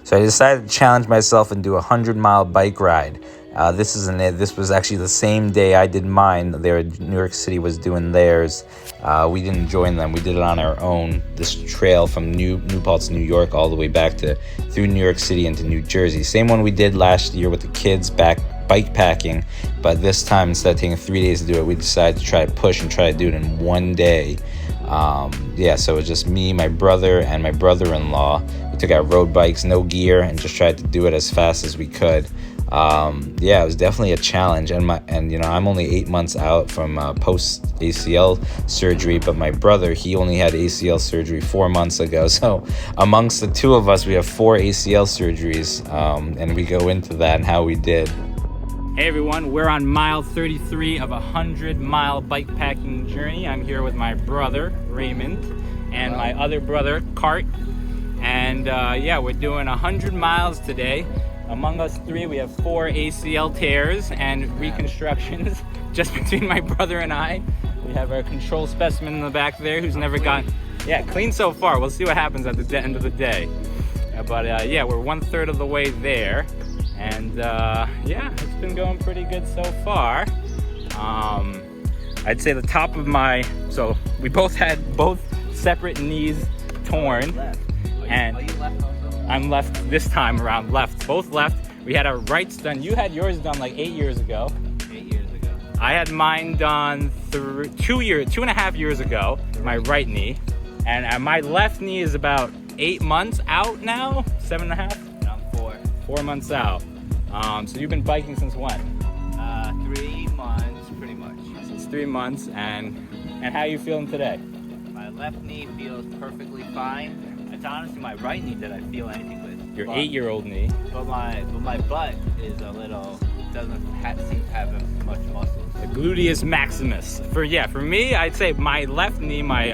So I decided to challenge myself and do a 100-mile bike ride. This was actually the same day I did mine. New York City was doing theirs. We didn't join them. We did it on our own. This trail from New Paltz, New York, all the way back through New York City into New Jersey. Same one we did last year with the kids bike packing. But this time, instead of taking 3 days to do it, we decided to try to push and try to do it in one day. So it was just me, my brother, and my brother-in-law. We took our road bikes, no gear, and just tried to do it as fast as we could. It was definitely a challenge, and I'm only 8 months out from post ACL surgery, but my brother, he only had ACL surgery 4 months ago. So amongst the two of us, we have 4 ACL surgeries, and we go into that and how we did. Hey everyone, we're on mile 33 of a 100-mile bike packing journey. I'm here with my brother Raymond and my other brother Cart, and we're doing 100 miles today. Among us three, we have 4 ACL tears and reconstructions just between my brother and I. We have our control specimen in the back there who's never gotten... Yeah, clean so far. We'll see what happens at the end of the day. We're 1/3 of the way there. And it's been going pretty good so far. I'd say the top of my... So we both had both separate knees torn. And I'm left this time around, both left. We had our rights done. You had yours done like 8 years ago. 8 years ago. I had mine done 2.5 years ago, my right knee. And my left knee is about 8 months out now, 7.5? I'm 4. 4 months out. So you've been biking since when? 3 months, pretty much. Since 3 months, and how are you feeling today? My left knee feels perfectly fine. It's honestly my right knee that I feel anything with. Your 8-year-old knee. But my butt is a little, doesn't seem to have as much muscle. The gluteus maximus. For me, I'd say my left knee, my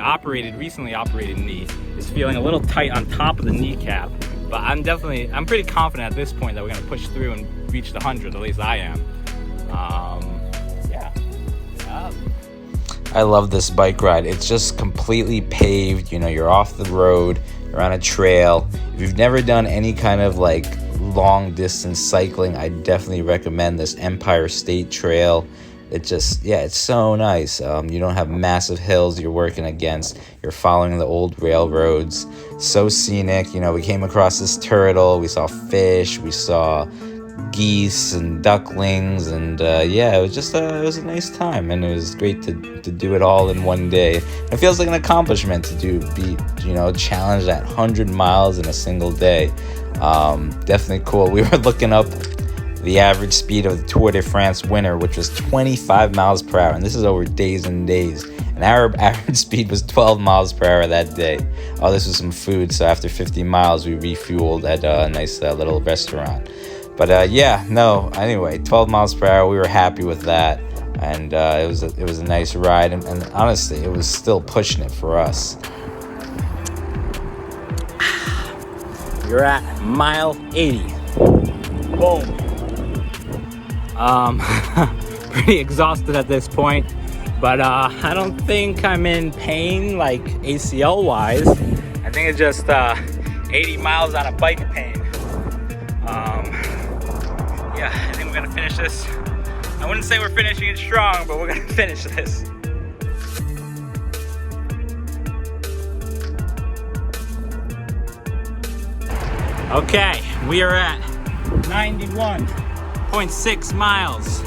recently operated knee, is feeling a little tight on top of the kneecap. But I'm pretty confident at this point that we're gonna push through and reach the 100. At least I am. I love this bike ride. It's just completely paved. You're off the road. You're on a trail. If you've never done any kind of like long distance cycling, I definitely recommend this Empire State Trail. It's so nice. You don't have massive hills you're working against. You're following the old railroads. So scenic. We came across this turtle. We saw fish. We saw geese and ducklings, and it was a nice time, and it was great to do it all in one day. It feels like an accomplishment to challenge that 100 miles in a single day. Definitely cool. We were looking up the average speed of the Tour de France winner, which was 25 miles per hour, and this is over days and days. And our average speed was 12 miles per hour that day. Oh, this was some food, so after 50 miles, we refueled at a nice little restaurant. But anyway, 12 miles per hour, we were happy with that. And it was a nice ride. And honestly, it was still pushing it for us. You're at mile 80. Boom. Pretty exhausted at this point. But I don't think I'm in pain, like ACL-wise. I think it's just 80 miles on a bike pain. I think we're gonna finish this. I wouldn't say we're finishing it strong, but we're gonna finish this. Okay, we are at 91.6 miles,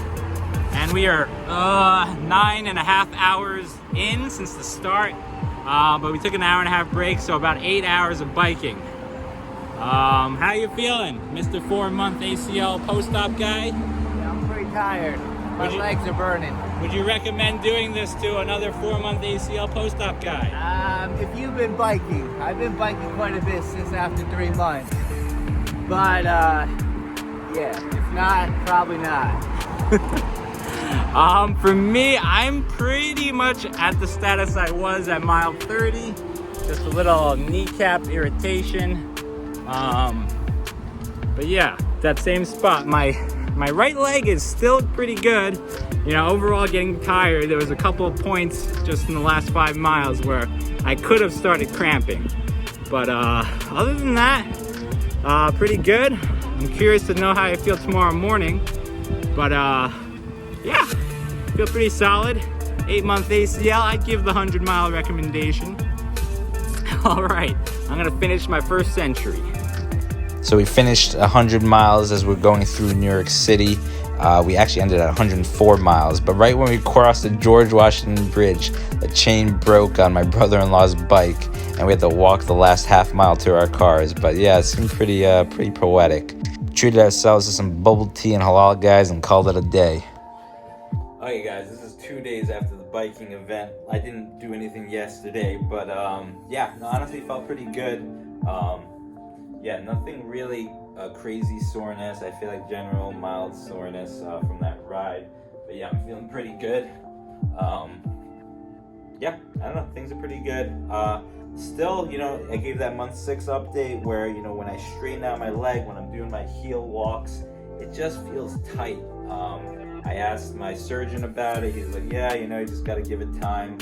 and we are 9.5 hours in since the start, but we took an 1.5 hour break, so about 8 hours of biking. How you feeling, Mr. 4-month ACL post-op guy? Yeah, I'm pretty tired. My legs are burning. Would you recommend doing this to another 4-month ACL post-op guy? If you've been biking, I've been biking quite a bit since after 3 months. But if not, probably not. For me, I'm pretty much at the status I was at mile 30. Just a little kneecap irritation. But that same spot, my right leg is still pretty good. Overall getting tired. There was a couple of points just in the last 5 miles where I could have started cramping. But other than that, pretty good. I'm curious to know how I feel tomorrow morning, but yeah, feel pretty solid. 8-month ACL, I'd give the 100-mile recommendation. All right, I'm gonna finish my first century. So we finished 100 miles as we're going through New York City. We actually ended at 104 miles, but right when we crossed the George Washington Bridge, the chain broke on my brother-in-law's bike, and we had to walk the last half mile to our cars. But yeah, it seemed pretty poetic. Treated ourselves to some bubble tea and halal guys and called it a day. Okay guys, this is 2 days after the biking event. I didn't do anything yesterday, but yeah, no, honestly felt pretty good. Yeah, nothing really crazy soreness. I feel like general mild soreness from that ride. But yeah, I'm feeling pretty good. Yeah, I don't know, things are pretty good. Still, you know, I gave that month 6 update where, you know, when I straighten out my leg, when I'm doing my heel walks, it just feels tight. I asked my surgeon about it. He's like, yeah, you know, you just got to give it time.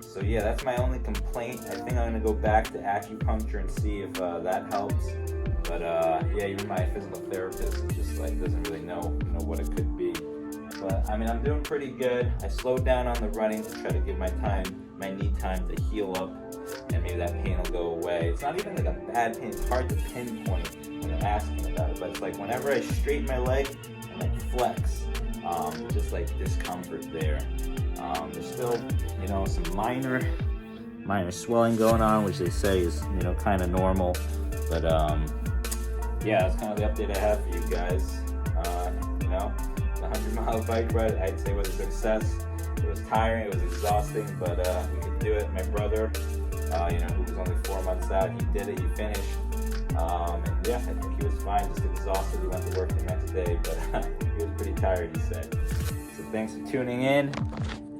So yeah, that's my only complaint. I think I'm gonna go back to acupuncture and see if that helps. But yeah, even my physical therapist just like doesn't really know, you know, what it could be. But I mean, I'm doing pretty good. I slowed down on the running to try to give my knee time to heal up, and maybe that pain will go away. It's not even like a bad pain. It's hard to pinpoint when I'm asking about it, but it's like whenever I straighten my leg and like flex, just like discomfort there. There's still, you know, some minor swelling going on, which they say is, you know, kind of normal. But yeah, that's kind of the update I have for you guys. You know, the 100-mile bike ride, I'd say, was a success. It was tiring, it was exhausting, but we could do it. My brother, you know, who was only 4 months out, he did it, he finished. And yeah, I think he was fine, just exhausted. He went to work the next day, but he was pretty tired, he said. So thanks for tuning in.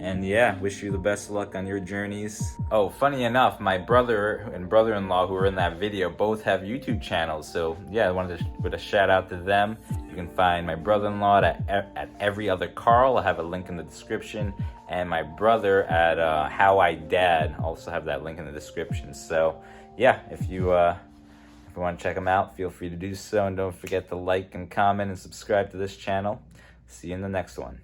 And yeah, wish you the best of luck on your journeys. Oh, funny enough, my brother and brother-in-law who were in that video both have YouTube channels. So yeah, I wanted to put a shout out to them. You can find my brother-in-law at Every Other Carl. I'll have a link in the description. And my brother at How I Dad. Also have that link in the description. So yeah, if you want to check them out, feel free to do so. And don't forget to like and comment and subscribe to this channel. See you in the next one.